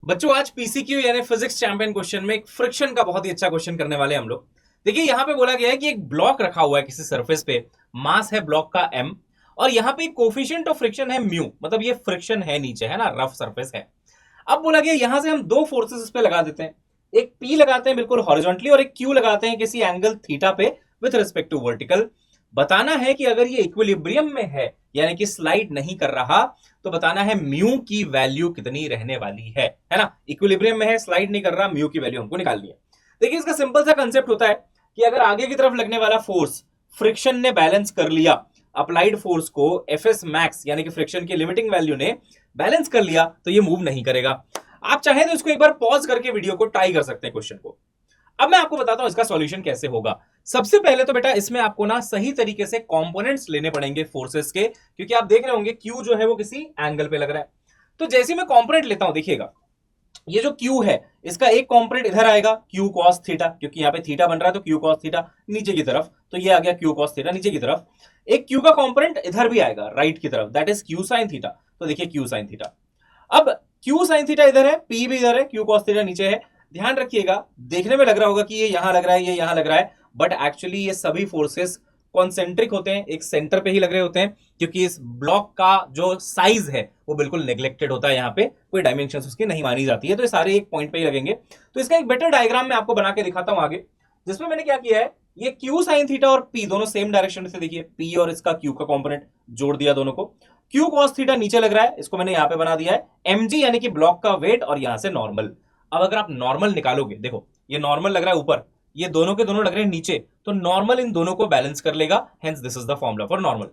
बच्चों आज पीसीक्यू यानी फिजिक्स चैंपियन क्वेश्चन में एक फ्रिक्शन का बहुत ही अच्छा क्वेश्चन करने वाले हम लोग। देखिए यहां पे बोला गया है कि एक ब्लॉक रखा हुआ है किसी सरफेस पे, मास है ब्लॉक का m, और यहां पे कोफिशिएंट ऑफ फ्रिक्शन है म्यू, मतलब ये फ्रिक्शन है नीचे, है ना, रफ सरफेस है। अब बोला गया यहां से हम दो फोर्सेस इस पे लगा देते हैं, एक P लगाते हैं बिल्कुल हॉरिजॉन्टली और एक Q लगाते हैं किसी एंगल थीटा पे विथ रिस्पेक्ट टू वर्टिकल। बताना है कि अगर ये इक्विलिब्रियम में है यानी कि स्लाइड नहीं कर रहा, तो बताना है म्यू की वैल्यू कितनी रहने वाली है ना। इक्विलिब्रियम में है, स्लाइड नहीं कर रहा, म्यू की वैल्यू हमको निकालनी है। देखिए इसका सिंपल सा कंसेप्ट होता है कि अगर आगे की तरफ लगने वाला फोर्स फ्रिक्शन ने बैलेंस कर लिया, अप्लाइड फोर्स को एफएस मैक्स यानी कि फ्रिक्शन की लिमिटिंग वैल्यू ने बैलेंस कर लिया, तो ये मूव नहीं करेगा। आप चाहें तो इसको एक बार पॉज करके वीडियो को ट्राई कर सकते हैं क्वेश्चन को। अब मैं आपको बताता हूं इसका सॉल्यूशन कैसे होगा। सबसे पहले तो बेटा इसमें आपको ना सही तरीके से कंपोनेंट्स लेने पड़ेंगे फोर्सेस के, क्योंकि आप देख रहे होंगे Q जो है वो किसी एंगल पे लग रहा है। तो जैसे मैं कंपोनेंट लेता हूं, देखिएगा ये जो Q है इसका एक कंपोनेंट इधर आएगा Q cos थीटा, क्योंकि यहाँ पे थीटा बन रहा है तो Q cos थीटा नीचे की तरफ, तो ये आ गया Q cos थीटा नीचे की तरफ। एक Q का कंपोनेंट इधर भी आएगा राइट की तरफ, that is Q sin theta, तो देखिए Q sin थीटा। अब Q sin थीटा इधर है, P भी इधर है, Q cos थीटा नीचे है। ध्यान रखिएगा, देखने में लग रहा होगा कि ये यहां लग रहा है, ये यहां लग रहा है, बट एक्चुअली ये सभी फोर्सेस कॉन्सेंट्रिक होते हैं, एक सेंटर पे ही लग रहे होते हैं, क्योंकि इस ब्लॉक का जो साइज है वो बिल्कुल नेग्लेक्टेड होता है, यहाँ पे कोई डायमेंशन उसकी नहीं मानी जाती है, तो ये सारे एक पॉइंट पे ही लगेंगे। तो इसका एक बेटर डायग्राम मैं आपको बना के दिखाता हूं आगे, जिसमें मैंने क्या किया है, ये Q sin थीटा और P दोनों सेम डायरेक्शन से, देखिए P और इसका Q का कंपोनेंट जोड़ दिया दोनों को। Q cos थीटा नीचे लग रहा है, इसको मैंने यहां पे बना दिया है mg यानी कि ब्लॉक का वेट, और यहां से नॉर्मल। अब अगर आप नॉर्मल निकालोगे, देखो ये नॉर्मल लग रहा है ऊपर, ये दोनों के दोनों लग रहे हैं नीचे, तो नॉर्मल इन दोनों को बैलेंस कर लेगा, hence this is the formula for normal.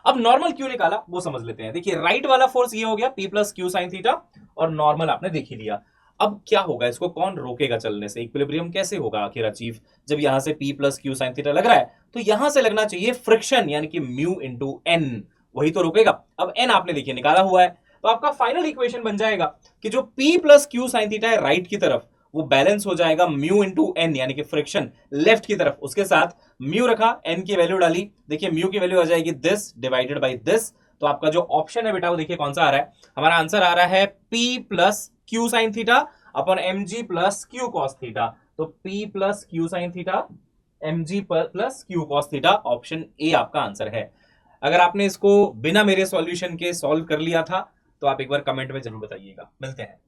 अब नॉर्मल क्यों निकाला वो समझ लेते हैं। देखिए राइट वाला फोर्स ये हो गया P plus Q sin theta, और नॉर्मल आपने देख ही लिया। अब क्या होगा, इसको कौन रोकेगा चलने से, इक्विलिब्रियम कैसे होगा आखिर अचीव, जब यहां से P plus Q sin theta लग रहा है, तो यहां से लगना चाहिए फ्रिक्शन यानी कि म्यू इंटू एन, वही तो रुकेगा। अब एन आपने देखिए निकाला हुआ है, तो आपका फाइनल इक्वेशन बन जाएगा कि जो P plus Q sin theta है राइट की तरफ, वो बैलेंस हो जाएगा म्यू इंटू एन यानी कि फ्रिक्शन लेफ्ट की तरफ, उसके साथ म्यू रखा, एन की वैल्यू डाली, देखिए म्यू की वैल्यू आ जाएगी दिस डिवाइडेड बाई दिस। तो आपका जो ऑप्शन है बेटा वो देखिए कौन सा आ रहा है, हमारा आंसर आ रहा है P plus Q sin theta अपन mg plus Q cos theta. तो P plus Q sin theta mg plus Q cos theta, option A आपका आंसर है। अगर आपने इसको बिना मेरे सॉल्यूशन के सॉल्व कर लिया था तो आप एक बार कमेंट में जरूर बताइएगा। मिलते हैं।